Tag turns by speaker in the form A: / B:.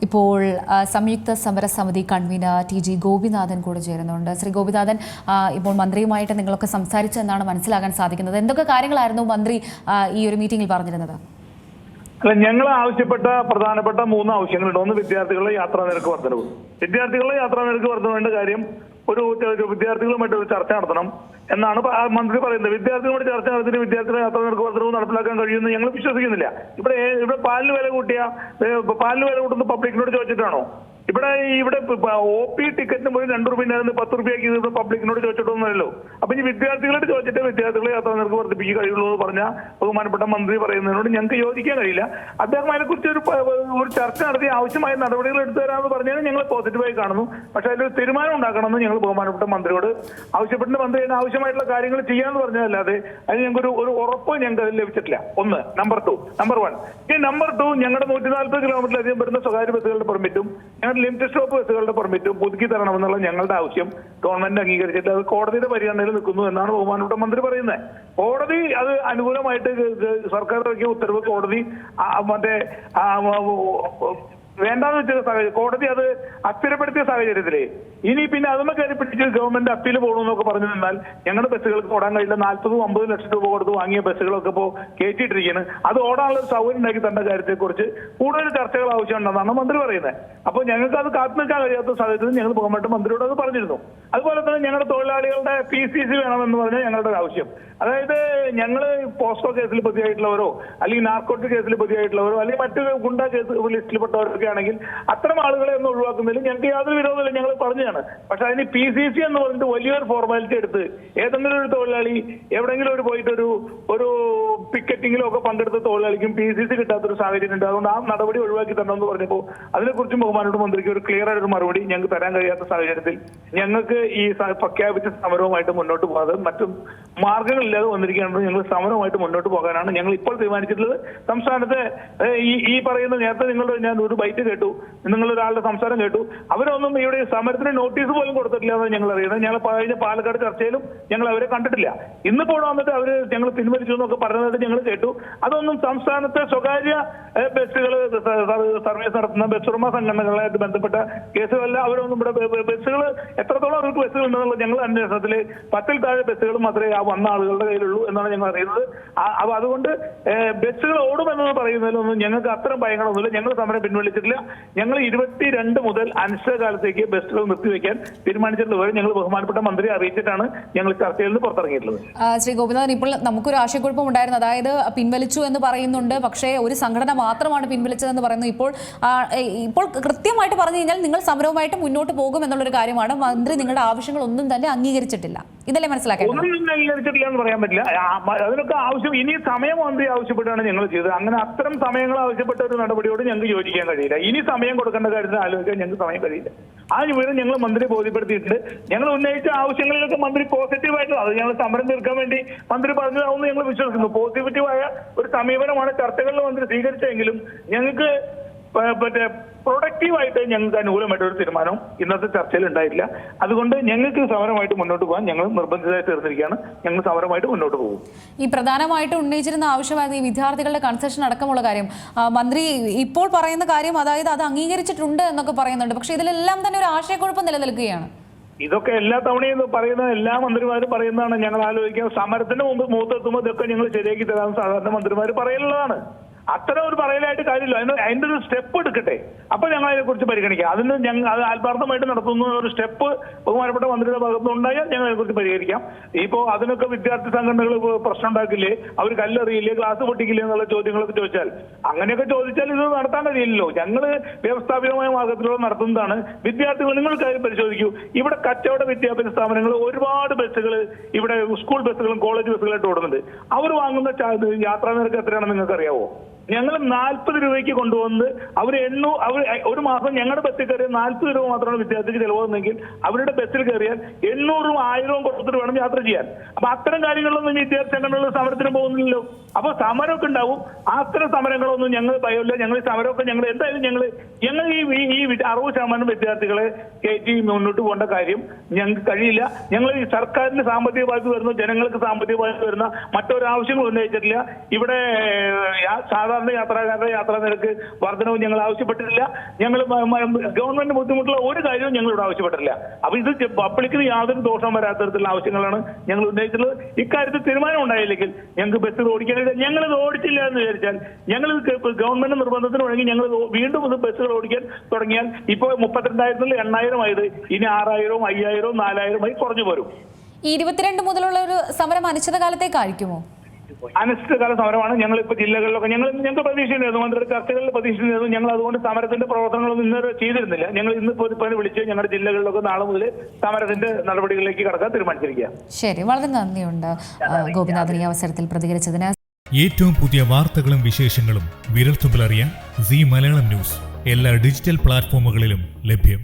A: ഇപ്പോൾ സംയുക്ത സമരസമിതി കൺവീനർ ടി.ജി. ഗോപിനാഥൻ കൂടെ ചേരുന്നുണ്ട്. ശ്രീ ഗോപിനാഥൻ, ഇപ്പോൾ മന്ത്രിയുമായിട്ട് നിങ്ങളൊക്കെ സംസാരിച്ചെന്നാണ് മനസ്സിലാക്കാൻ സാധിക്കുന്നത്. എന്തൊക്കെ കാര്യങ്ങളായിരുന്നു മന്ത്രി ഈ ഒരു മീറ്റിംഗിൽ പറഞ്ഞിരുന്നത്?
B: അല്ല, ഞങ്ങൾ ആവശ്യപ്പെട്ട പ്രധാനപ്പെട്ട 3 ആവശ്യങ്ങളുണ്ട്. ഒന്ന്, വിദ്യാർത്ഥികളുടെ യാത്രാ നിരക്ക് വർധനവ്. വിദ്യാർത്ഥികളുടെ യാത്രാ നിരക്ക് വർധനവിന്റെ കാര്യം ഒരു വിദ്യാർത്ഥികളുമായിട്ട് ഒരു ചർച്ച നടത്തണം എന്നാണ് മന്ത്രി പറയുന്നത്. വിദ്യാർത്ഥികളുടെ ചർച്ച നടത്തി വിദ്യാർത്ഥികളുടെ യാത്രാ നിരക്ക് വർധനവ് നടപ്പിലാക്കാൻ കഴിയുമെന്ന് ഞങ്ങൾ വിശ്വസിക്കുന്നില്ല. ഇവിടെ പാലിന് വില കൂട്ടുന്ന പബ്ലിക്കിനോട് ചോദിച്ചിട്ടാണോ? ഇവിടെ OP ടിക്കറ്റിന് പോയി 2 രൂപ 10 രൂപയാക്കി ഇവിടെ പബ്ലിക്കിനോട് ചോദിച്ചിട്ടൊന്നുമല്ലോ. അപ്പൊ ഇനി വിദ്യാർത്ഥികളോട് ചോദിച്ചിട്ട് വിദ്യാർത്ഥികളെ യാത്രാ നിരക്ക് വർദ്ധിപ്പിക്കാൻ കഴിയുള്ളൂ എന്ന് പറഞ്ഞ ബഹുമാനപ്പെട്ട മന്ത്രി പറയുന്നതിനോട് ഞങ്ങൾക്ക് യോജിക്കാൻ കഴിയില്ല. അദ്ദേഹം അതിനെക്കുറിച്ച് ഒരു ചർച്ച നടത്തി ആവശ്യമായ നടപടികൾ എടുത്തു തരാമെന്ന് പറഞ്ഞാൽ ഞങ്ങൾ പോസിറ്റീവായി കാണുന്നു. പക്ഷെ അതിലൊരു തീരുമാനം ഉണ്ടാക്കണമെന്ന് ഞങ്ങൾ ബഹുമാനപ്പെട്ട മന്ത്രിയോട് ആവശ്യപ്പെട്ട് മന്ത്രി അതിന് ആവശ്യമായിട്ടുള്ള കാര്യങ്ങൾ ചെയ്യാന്ന് പറഞ്ഞതല്ലാതെ അതിന് ഞങ്ങൾക്ക് ഒരു ഉറപ്പ് ഞങ്ങൾക്ക് അതിൽ ലഭിച്ചിട്ടില്ല. ഒന്ന്. നമ്പർ 1 ഞങ്ങളുടെ 140 കിലോമീറ്ററിലധികം വരുന്ന സ്വകാര്യ ബസ്സുകളുടെ പെർമിറ്റും ലിമിറ്റഡ് സ്റ്റോപ്പ് ബസ്സുകളുടെ പെർമിറ്റും പുതുക്കി തരണമെന്നുള്ള ഞങ്ങളുടെ ആവശ്യം ഗവൺമെന്റ് അംഗീകരിച്ചിട്ട് അത് കോടതിയുടെ പരിഗണനയിൽ നിൽക്കുന്നു എന്നാണ് ബഹുമാനപ്പെട്ട മന്ത്രി പറയുന്നത്. കോടതി അത് അനുകൂലമായിട്ട് സർക്കാർ ഇറക്കിയ ഉത്തരവ് കോടതി വേണ്ടാന്ന് വെച്ച സാഹചര്യം, കോടതി അത് അസ്ഥിരപ്പെടുത്തിയ സാഹചര്യത്തില് ഇനി പിന്നെ അതൊന്നും കയറി പിടിച്ച് ഗവൺമെന്റ് അപ്പീൽ പോകണമെന്നൊക്കെ പറഞ്ഞു നിന്നാൽ ഞങ്ങളുടെ ബസ്സുകൾക്ക് ഓടാൻ കഴിയില്ല. 40-50 ലക്ഷം രൂപ കൊടുത്ത് വാങ്ങിയ ബസ്സുകളൊക്കെ ഇപ്പോൾ കയറ്റിയിട്ടിരിക്കുന്നത്. അത് ഓടാനുള്ള ഒരു സൗകര്യം ഉണ്ടാക്കി തന്ന കാര്യത്തെക്കുറിച്ച് കൂടുതൽ ചർച്ചകൾ ആവശ്യമുണ്ടെന്നാണ് മന്ത്രി പറയുന്നത്. അപ്പോൾ ഞങ്ങൾക്ക് അത് കാത്തു നിൽക്കാൻ കഴിയാത്ത സാഹചര്യത്തിൽ ഞങ്ങൾ ബഹുമാനപ്പെട്ട മന്ത്രിയോട് അത് പറഞ്ഞിരുന്നു. അതുപോലെ തന്നെ ഞങ്ങളുടെ തൊഴിലാളികളുടെ PCC വേണമെന്ന് പറഞ്ഞാൽ ഞങ്ങളുടെ ആവശ്യം. അതായത് ഞങ്ങൾ പോസ്കോ കേസിൽ പ്രതിയായിട്ടുള്ളവരോ അല്ലെങ്കിൽ നാർക്കോട്ടിക് കേസിൽ പ്രതിയായിട്ടുള്ളവരോ അല്ലെങ്കിൽ മറ്റു ഗുണ്ട കേസ് ലിസ്റ്റിൽപ്പെട്ടവരൊക്കെ ആണെങ്കിൽ അത്തരം ആളുകളെ ഒന്നും ഒഴിവാക്കുന്നതിൽ ഞങ്ങൾക്ക് യാതൊരു വിരോധമില്ല, ഞങ്ങൾ പറഞ്ഞതാണ്. പക്ഷെ അതിന് PCC എന്ന് പറഞ്ഞിട്ട് വലിയൊരു ഫോർമാലിറ്റി എടുത്ത് ഏതെങ്കിലും ഒരു തൊഴിലാളി എവിടെയെങ്കിലും പോയിട്ട് ഒരു പിക്കറ്റിങ്ങിലോ ഒക്കെ പങ്കെടുത്ത തൊഴിലാളിക്കും PCC കിട്ടാത്തൊരു സാഹചര്യം ഉണ്ട്. അതുകൊണ്ട് ആ നടപടി ഒഴിവാക്കി തരണമെന്ന് പറഞ്ഞപ്പോൾ അതിനെക്കുറിച്ചും ബഹുമാനോട് മന്ത്രിക്ക് ഒരു ക്ലിയർ ആയിട്ടൊരു മറുപടി ഞങ്ങൾക്ക് തരാൻ കഴിയാത്ത സാഹചര്യത്തിൽ ഞങ്ങൾക്ക് ഈ പ്രഖ്യാപിച്ച സമരവുമായിട്ട് മുന്നോട്ട് പോകാതെ മറ്റു മാർഗങ്ങളില്ലാതെ വന്നിരിക്കുകയാണെന്ന് ഞങ്ങൾ സമരവുമായിട്ട് മുന്നോട്ട് പോകാനാണ് ഞങ്ങൾ ഇപ്പോൾ തീരുമാനിച്ചിട്ടുള്ളത്. സംസ്ഥാനത്തെ ഈ പറയുന്ന നേരത്തെ ഞാൻ ഒരു ബൈറ്റ് കേട്ടു, നിങ്ങളൊരാളുടെ സംസാരം കേട്ടു. അവരൊന്നും ഇവിടെ സമരത്തിന് നോട്ടീസ് പോലും കൊടുത്തിട്ടില്ല എന്നാണ് ഞങ്ങൾ അറിയുന്നത്. ഞങ്ങൾ കഴിഞ്ഞ പാലക്കാട് ചർച്ചയിലും ഞങ്ങൾ അവരെ കണ്ടിട്ടില്ല. ഇന്നിപ്പോൾ വന്നിട്ട് അവര് ഞങ്ങൾ പിൻവലിച്ചു എന്നൊക്കെ പറഞ്ഞതായിട്ട് ഞങ്ങൾ കേട്ടു. അതൊന്നും സംസ്ഥാനത്തെ സ്വകാര്യ ബസ്സുകൾ സർവീസ് നടത്തുന്ന ബസ് ഉടമ സംഘടനകളായിട്ട് ബന്ധപ്പെട്ട കേസുകളല്ല. അവരൊന്നും ഇവിടെ ബസ്സുകൾ എത്രത്തോളം അവർക്ക് ബസ്സുകൾ ഉണ്ടെന്നുള്ള ഞങ്ങൾ അന്വേഷണത്തിൽ 10-ൽ താഴെ ബസ്സുകൾ മാത്രമേ ആ വന്ന ആളുകളുടെ കയ്യിലുള്ളൂ എന്നാണ് ഞങ്ങൾ അറിയുന്നത്. അപ്പൊ അതുകൊണ്ട് ബസ്സുകൾ ഓടുമെന്ന് പറയുന്നതിലൊന്നും ഞങ്ങൾക്ക് അത്തരം ഭയങ്ങളൊന്നുമില്ല. ഞങ്ങൾ സമരം പിൻവലിച്ചിട്ടില്ല. ഞങ്ങൾ 22 മുതൽ അനിശ്ചിതകാലത്തേക്ക് ബസ്സുകൾ നിർത്തിവെക്കാൻ തീരുമാനിച്ചിട്ടുള്ളത് ഞങ്ങൾ ബഹുമാനപ്പെട്ട മന്ത്രിയെ അറിയിച്ചിട്ടാണ് ഞങ്ങൾ ചർച്ചയിൽ നിന്ന് പുറത്തിറങ്ങിയിട്ടുള്ളത്.
A: ശ്രീ ഗോപിനാഥൻ, ഇപ്പോൾ നമുക്കൊരു ആശയക്കുഴപ്പം ഉണ്ടായിരുന്നു. അതായത് പിൻവലിച്ചു എന്ന് പറയുന്നുണ്ട്, പക്ഷേ ഒരു സംഘടന മാത്രമാണ് പിൻവലിച്ചതെന്ന് പറയുന്നു. ഇപ്പോൾ കൃത്യമായിട്ട് പറഞ്ഞു കഴിഞ്ഞാൽ നിങ്ങൾ സമരവുമായിട്ട് മുന്നോട്ട് പോകും എന്നുള്ളൊരു കാര്യമാണ്. മന്ത്രി നിങ്ങളുടെ ആവശ്യങ്ങൾ ഒന്നും തന്നെ അംഗീകരിച്ചിട്ടില്ല, ഇതല്ലേ മനസ്സിലാക്കുന്നത്?
B: ഒന്നും അംഗീകരിച്ചിട്ടില്ല എന്ന് പറയാൻ പറ്റില്ല. അതിനൊക്കെ ആവശ്യം ഇനി സമയം മന്ത്രി ആവശ്യപ്പെട്ടാണ് ഞങ്ങൾ ചെയ്തത്. അങ്ങനെ അത്തരം സമയങ്ങൾ ആവശ്യപ്പെട്ട ഒരു നടപടിയോട് ഞങ്ങൾക്ക് യോജിക്കാൻ കഴിയില്ല. ഇനി സമയം കൊടുക്കേണ്ട കാര്യത്തിൽ ആലോചിക്കാൻ ഞങ്ങൾക്ക് സമയം കഴിയില്ല. ആ വിവരം ഞങ്ങൾ മന്ത്രി ബോധ്യപ്പെടുത്തിയിട്ടുണ്ട്. ഞങ്ങൾ ഉന്നയിച്ച ആവശ്യങ്ങളിലൊക്കെ മന്ത്രി പോസിറ്റീവായിട്ട് അത് ഞങ്ങൾ സമരം തീർക്കാൻ വേണ്ടി മന്ത്രി പറഞ്ഞതാവുമെന്ന് ഞങ്ങൾ വിശ്വസിക്കുന്നു. പോസിറ്റീവായ ഒരു സമീപനമാണ് ചർച്ചകളിൽ മന്ത്രി സ്വീകരിച്ചെങ്കിലും ഞങ്ങൾക്ക് പ്രൊഡക്റ്റീവായിട്ട് ഞങ്ങൾക്ക് അനുകൂലമായിട്ട് ഒരു തീരുമാനം ഇന്നത്തെ ചർച്ചയിൽ ഉണ്ടായിട്ടില്ല. അതുകൊണ്ട് ഞങ്ങൾക്ക് സമരമായിട്ട് മുന്നോട്ട് പോകാൻ ഞങ്ങൾ നിർബന്ധിതമായി തീർന്നിരിക്കുകയാണ്. ഞങ്ങൾ സമരമായിട്ട് മുന്നോട്ട് പോകും.
A: ഈ പ്രധാനമായിട്ട് ഉന്നയിച്ചിരുന്ന ആവശ്യമായിരുന്നു ഈ വിദ്യാർത്ഥികളുടെ കൺസെഷൻ അടക്കമുള്ള കാര്യം. മന്ത്രി ഇപ്പോൾ പറയുന്ന കാര്യം, അതായത് അത് അംഗീകരിച്ചിട്ടുണ്ട് എന്നൊക്കെ പറയുന്നുണ്ട്. പക്ഷെ ഇതിലെല്ലാം തന്നെ ഒരു ആശയക്കുഴപ്പം നിലനിൽക്കുകയാണ്.
B: ഇതൊക്കെ എല്ലാ തവണയും പറയുന്ന എല്ലാ മന്ത്രിമാരും പറയുന്നതാണ്. ഞങ്ങൾ ആലോചിക്കുക, സമരത്തിന് മുമ്പ് മൂത്തെത്തുമ്പോൾ ഇതൊക്കെ ഞങ്ങൾ ശരിയാക്കി തരാമെന്ന് സാധാരണ മന്ത്രിമാർ പറയുന്നതാണ്. അത്തരം ഒരു പറയലായിട്ട് കാര്യമില്ല. അതിന്റെ ഒരു സ്റ്റെപ്പ് എടുക്കട്ടെ, അപ്പൊ ഞങ്ങൾ അതിനെ കുറിച്ച് പരിഗണിക്കാം. അതിന് ഞങ്ങൾ അത് ആത്മാർത്ഥമായിട്ട് നടത്തുന്ന ഒരു സ്റ്റെപ്പ് ബഹുമാനപ്പെട്ട മന്ത്രിയുടെ ഭാഗത്തുനിന്ന് ഉണ്ടായാൽ ഞങ്ങൾ അതിനെക്കുറിച്ച് പരിഹരിക്കാം. ഇപ്പോ അതിനൊക്കെ വിദ്യാർത്ഥി സംഘടനകൾ പ്രശ്നം ഉണ്ടാക്കില്ലേ, അവർ കല്ലെറിയില്ലേ, ക്ലാസ് പൊട്ടിക്കില്ലേ എന്നുള്ള ചോദ്യങ്ങളൊക്കെ ചോദിച്ചാൽ, അങ്ങനെയൊക്കെ ചോദിച്ചാൽ ഇത് നടത്താൻ കഴിയില്ലല്ലോ. ഞങ്ങൾ വ്യവസ്ഥാപിതമായ മാർഗത്തിലൂടെ നടത്തുന്നതാണ്. വിദ്യാർത്ഥികൾ നിങ്ങൾ കാര്യം പരിശോധിക്കൂ. ഇവിടെ കച്ചവട വിദ്യാഭ്യാസ സ്ഥാപനങ്ങൾ ഒരുപാട് ബസ്സുകൾ ഇവിടെ സ്കൂൾ ബസ്സുകളും കോളേജ് ബസ്സുകളായിട്ട് ഓടുന്നുണ്ട്. അവർ വാങ്ങുന്ന യാത്രാ നിരക്ക് എത്രയാണെന്ന് നിങ്ങൾക്ക് അറിയാവോ? ഞങ്ങൾ 40 രൂപയ്ക്ക് കൊണ്ടുവന്ന് അവർ ഒരു മാസം ഞങ്ങളുടെ ബസ്സിൽ കയറിയാൽ 40 രൂപ മാത്രമാണ് വിദ്യാർത്ഥിക്ക് ചിലവാകുന്നെങ്കിൽ അവരുടെ ബസ്സിൽ കയറിയാൽ 800-ഉം 1000-ഉം കൊടുത്തിട്ട് വേണം യാത്ര ചെയ്യാൻ. അപ്പൊ അത്തരം കാര്യങ്ങളിലൊന്നും വിദ്യാർത്ഥി സംഘടനകൾ സമരത്തിന് പോകുന്നില്ലല്ലോ. അപ്പൊ സമരമൊക്കെ ഉണ്ടാവും. അത്തരം സമരങ്ങളൊന്നും ഞങ്ങൾ ഭയമില്ല. ഞങ്ങൾ ഈ സമരമൊക്കെ എന്തായാലും ഞങ്ങൾ ഈ 60% വിദ്യാർത്ഥികളെ കയറ്റി മുന്നോട്ട് പോകേണ്ട കാര്യം ഞങ്ങൾക്ക് കഴിയില്ല. ഞങ്ങൾ ഈ സർക്കാരിന് സാമ്പത്തിക ബാധ്യത വരുന്ന, ജനങ്ങൾക്ക് സാമ്പത്തിക ബാധ്യത വരുന്ന മറ്റൊരാവശ്യങ്ങൾ ഉന്നയിച്ചിട്ടില്ല. ഇവിടെ സാധാരണ യാത്രക്കാരുടെ യാത്രാ നിരക്ക് വർധനവും ഞങ്ങൾ ആവശ്യപ്പെട്ടിട്ടില്ല. ഞങ്ങൾ ഗവൺമെന്റ് ബുദ്ധിമുട്ടുള്ള ഒരു കാര്യവും ഞങ്ങളിവിടെ ആവശ്യപ്പെട്ടിട്ടില്ല. അപ്പൊ ഇത് പബ്ലിക്കിന് യാതൊരു ദോഷം വരാത്ത തരത്തിലുള്ള ആവശ്യങ്ങളാണ് ഞങ്ങൾ ഉന്നയിച്ചിട്ടുള്ളത്. ഇക്കാര്യത്തിൽ തീരുമാനം ഉണ്ടായില്ലെങ്കിൽ ഞങ്ങൾക്ക് ബസ്സുകൾ ഓടിക്കാനില്ല. ഞങ്ങളിത് ഓടിച്ചില്ല എന്ന് വിചാരിച്ചാൽ ഞങ്ങൾ ഗവൺമെന്റ് നിർബന്ധത്തിന് വഴങ്ങി ഞങ്ങൾ വീണ്ടും ഇത് ബസ്സുകൾ ഓടിക്കാൻ തുടങ്ങിയാൽ ഇപ്പോൾ 32,000 8,000 ആയത് ഇനി 6,000 5,000 4,000 കുറഞ്ഞു പോരും.
A: ഈ 22 മുതലുള്ള ഒരു സമരം അനിശ്ചിതകാലത്തേക്കായിരിക്കുമോ?
B: അനിശ്ചിതകാല സമരമാണ്. ഞങ്ങളിപ്പോൾ ജില്ലകളിലൊക്കെ ഞങ്ങൾക്ക് പ്രതീക്ഷയുണ്ടായിരുന്നു, മന്ത്രിയുടെ ചർച്ചകളിൽ പ്രതീക്ഷയുണ്ടായിരുന്നു. ഞങ്ങൾ അതുകൊണ്ട് സമരത്തിന്റെ പ്രവർത്തനങ്ങളൊന്നും ഇന്നുവരെ ചെയ്തിരുന്നില്ല. ഞങ്ങൾ ഇന്നിപ്പോൾ വിളിച്ച് ഞങ്ങളുടെ ജില്ലകളിലൊക്കെ നാളെ മുതൽ സമരത്തിന്റെ നടപടികളിലേക്ക് കടക്കാൻ തീരുമാനിച്ചിരിക്കുക.
A: ശരി, വളരെ നന്ദിയുണ്ട് ഗോപിനാഥൻ ഈ അവസരത്തിൽ പ്രതികരിച്ചതിന്.
C: ഏറ്റവും പുതിയ വാർത്തകളും വിശേഷങ്ങളും വിരൽത്തുമ്പിലറിയാൻ സീ മലയാളം ന്യൂസ് എല്ലാ ഡിജിറ്റൽ പ്ലാറ്റ്ഫോമുകളിലും ലഭ്യം.